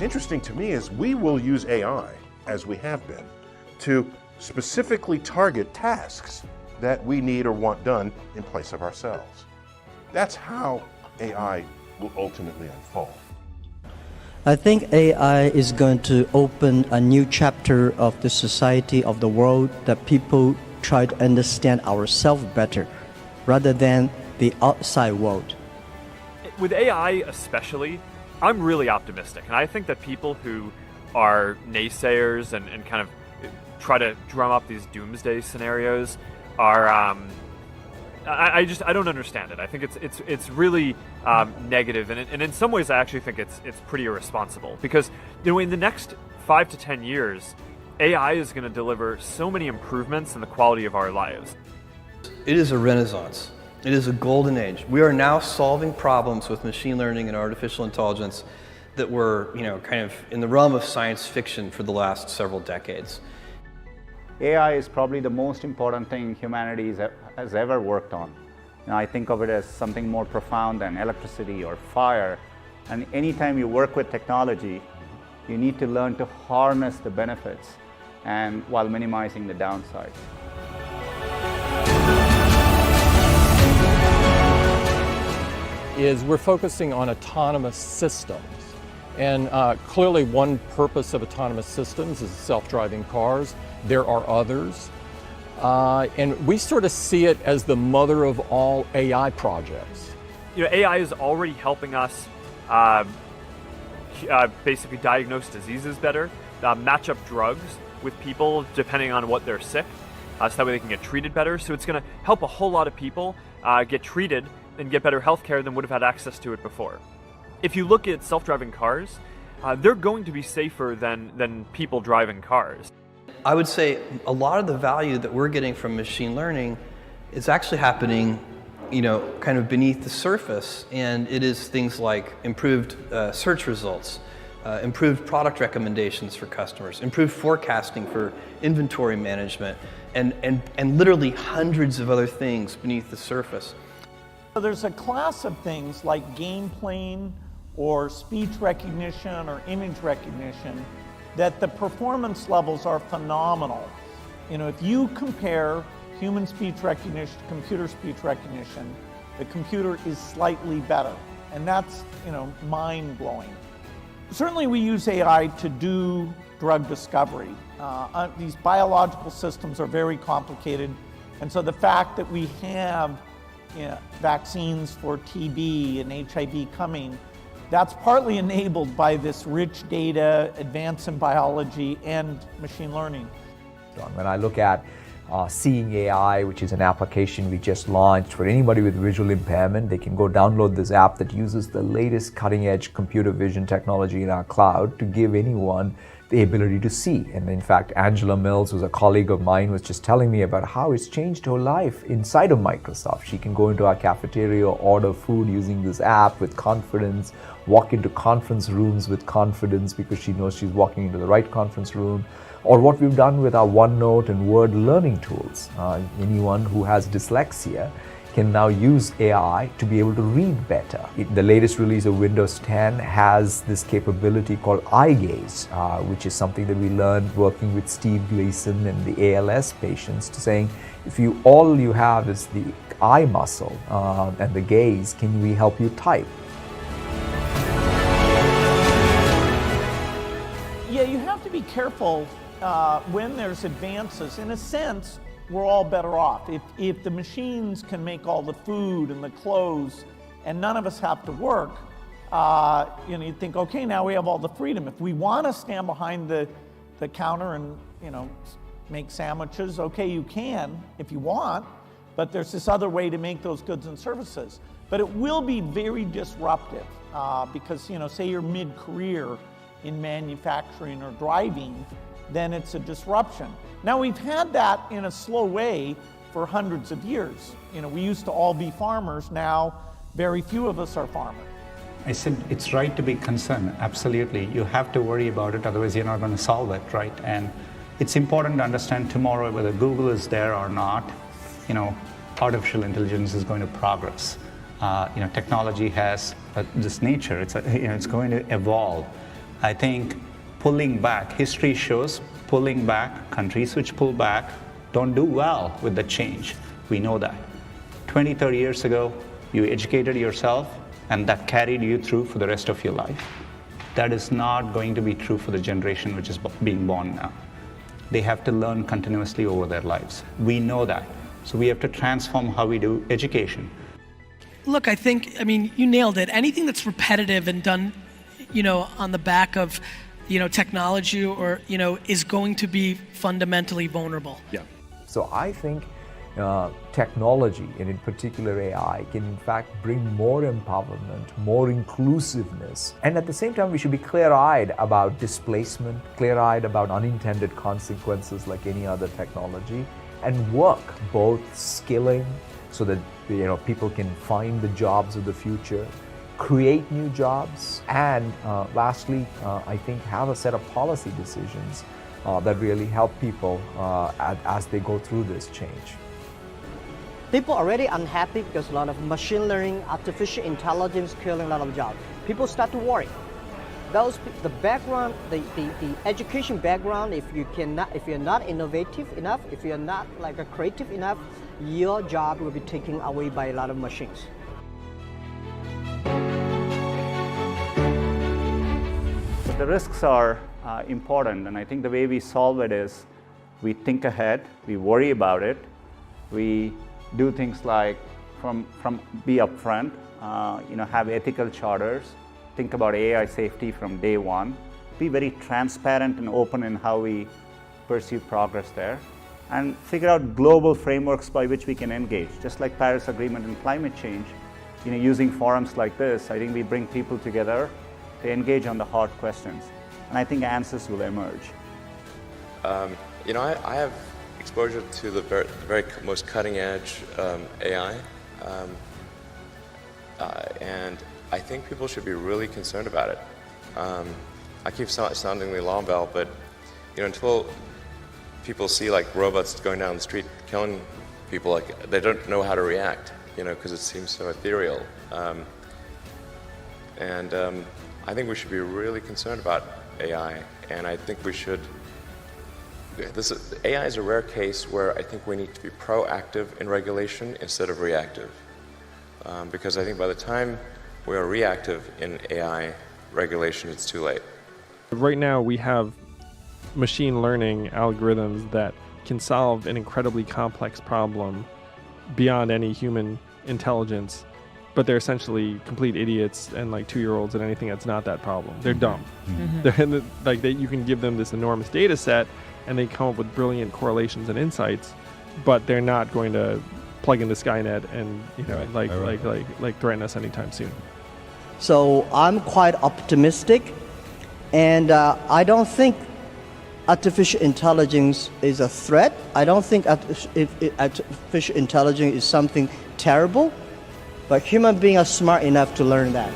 what's interesting to me is we will use AI, as we have been, to specifically target tasks that we need or want done in place of ourselves. That's how AI will ultimately unfold. I think AI is going to open a new chapter of the society, of the world, that people try to understand ourselves better rather than the outside world. With AI especially, I'm really optimistic, and I think that people who are naysayers and kind of try to drum up these doomsday scenarios are I don't understand it. I think it's really negative, and in some ways I actually think it's pretty irresponsible, because in the next 5 to 10 years, AI is going to deliver so many improvements in the quality of our lives. It is a renaissance. It is a golden age. We are now solving problems with machine learning and artificial intelligence that were, kind of in the realm of science fiction for the last several decades. AI is probably the most important thing humanity has ever worked on. I think of it as something more profound than electricity or fire. And anytime you work with technology, you need to learn to harness the benefits and while minimizing the downsides. We're focusing on autonomous systems. And clearly one purpose of autonomous systems is self-driving cars. There are others. And we sort of see it as the mother of all AI projects. AI is already helping us basically diagnose diseases better, match up drugs with people depending on what they're sick, so that way they can get treated better. So it's going to help a whole lot of people get treated and get better health care than would have had access to it before. If you look at self-driving cars, they're going to be safer than people driving cars. I would say a lot of the value that we're getting from machine learning is actually happening, kind of beneath the surface, and it is things like improved search results, improved product recommendations for customers, improved forecasting for inventory management, and literally hundreds of other things beneath the surface. There's a class of things like game playing or speech recognition or image recognition that the performance levels are phenomenal. If you compare human speech recognition to computer speech recognition, the computer is slightly better, and that's mind-blowing. Certainly we use AI to do drug discovery. These biological systems are very complicated, and so the fact that we have vaccines for TB and HIV coming, that's partly enabled by this rich data, advance in biology, and machine learning. When I look at Seeing AI, which is an application we just launched for anybody with visual impairment, they can go download this app that uses the latest cutting-edge computer vision technology in our cloud to give anyone the ability to see. And in fact, Angela Mills, who's a colleague of mine, was just telling me about how it's changed her life inside of Microsoft. She can go into our cafeteria, order food using this app with confidence, walk into conference rooms with confidence because she knows she's walking into the right conference room. Or what we've done with our OneNote and Word learning tools. Anyone who has dyslexia can now use AI to be able to read better. The latest release of Windows 10 has this capability called eye gaze, which is something that we learned working with Steve Gleason and the ALS patients, to saying, if all you have is the eye muscle and the gaze, can we help you type? Yeah, you have to be careful when there's advances. In a sense, we're all better off. If the machines can make all the food and the clothes and none of us have to work, you think, okay, now we have all the freedom. If we want to stand behind the counter and make sandwiches, okay, you can if you want, but there's this other way to make those goods and services. But it will be very disruptive because, say you're mid-career in manufacturing or driving, then it's a disruption. Now, we've had that in a slow way for hundreds of years. We used to all be farmers. Now, very few of us are farmers. I said it's right to be concerned, absolutely. You have to worry about it, otherwise you're not going to solve it, right? And it's important to understand tomorrow whether Google is there or not, artificial intelligence is going to progress. Technology has this nature, it's going to evolve. I think pulling back, history shows pulling back, countries which pull back don't do well with the change. We know that. 20, 30 years ago, you educated yourself and that carried you through for the rest of your life. That is not going to be true for the generation which is being born now. They have to learn continuously over their lives. We know that. So we have to transform how we do education. Look, I mean, you nailed it. Anything that's repetitive and done, on the back of, technology or, is going to be fundamentally vulnerable. Yeah. So I think technology, and in particular AI, can in fact bring more empowerment, more inclusiveness. And at the same time, we should be clear-eyed about displacement, clear-eyed about unintended consequences like any other technology, and work both skilling so that people can find the jobs of the future, create new jobs, and lastly, I think have a set of policy decisions that really help people as they go through this change. People are already unhappy because a lot of machine learning, artificial intelligence killing a lot of jobs. People start to worry. The background, the education background, if you're not innovative enough, if you're not creative enough, your job will be taken away by a lot of machines. But the risks are important, and I think the way we solve it is we think ahead, we worry about it, we do things like be upfront, have ethical charters, think about AI safety from day one, be very transparent and open in how we pursue progress there, and figure out global frameworks by which we can engage. Just like Paris Agreement and climate change, using forums like this, I think we bring people together to engage on the hard questions, and I think answers will emerge. I have exposure to the very most cutting edge AI, and I think people should be really concerned about it. I keep sounding the alarm bell, but until people see robots going down the street killing people, they don't know how to react, because it seems so ethereal. And I think we should be really concerned about AI, and I think we should. AI is a rare case where I think we need to be proactive in regulation instead of reactive. Because I think by the time we are reactive in AI regulation, it's too late. Right now we have machine learning algorithms that can solve an incredibly complex problem beyond any human intelligence, but they're essentially complete idiots and 2-year-olds at anything that's not that problem. They're dumb. Mm-hmm. You can give them this enormous data set and they come up with brilliant correlations and insights, but they're not going to plug into Skynet and threaten us anytime soon. So I'm quite optimistic, and I don't think artificial intelligence is a threat. I don't think artificial intelligence is something terrible, but human beings are smart enough to learn that.